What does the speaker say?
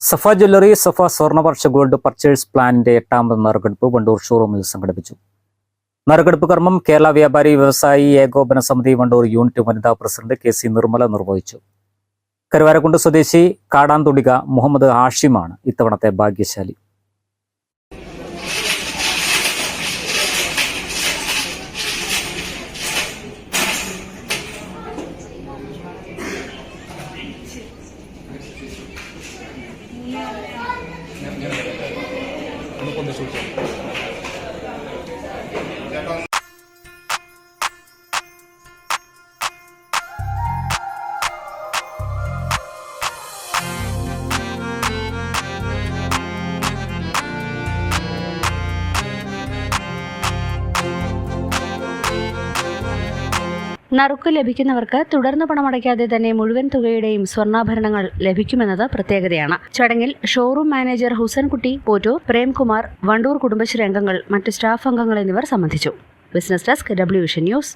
സഫ jewellery സഫ Swarnavarsha gold purchase പ്ലാനിന്റെ 8ാമത് നറുക്കെടുപ്പ് വണ്ടൂർ ഷോറൂമിൽ സംഘടിപ്പിച്ചു. നറുക്കെടുപ്പ് കർമ്മം കേരള വ്യാപാരി വ്യവസായി ഏകോപന സമിതി വണ്ടൂർ യൂണിറ്റ് വനിതാ പ്രസിഡന്റ് കെ.സി. നിർമ്മല നിർവഹിച്ചു. കരുവാരക്കുണ്ട് സ്വദേശി കാടാന്തുടിക മുഹമ്മദ് ഹാഷിമാണ് ഇത്തവണത്തെ ഭാഗ്യശാലി. നറുക്ക് ലഭിക്കുന്നവർക്ക് തുടർന്ന് പണമടയ്ക്കാതെ തന്നെ മുഴുവൻ തുകയുടെയും സ്വർണ്ണാഭരണങ്ങൾ ലഭിക്കുമെന്നത് പ്രത്യേകതയാണ്. ചടങ്ങിൽ ഷോറൂം മാനേജർ ഹുസൻകുട്ടി പോറ്റൂർ, പ്രേംകുമാർ, വണ്ടൂർ കുടുംബശ്രീ അംഗങ്ങൾ, മറ്റ് സ്റ്റാഫ് അംഗങ്ങൾ എന്നിവർ സംബന്ധിച്ചു. Business desk, WVsion news.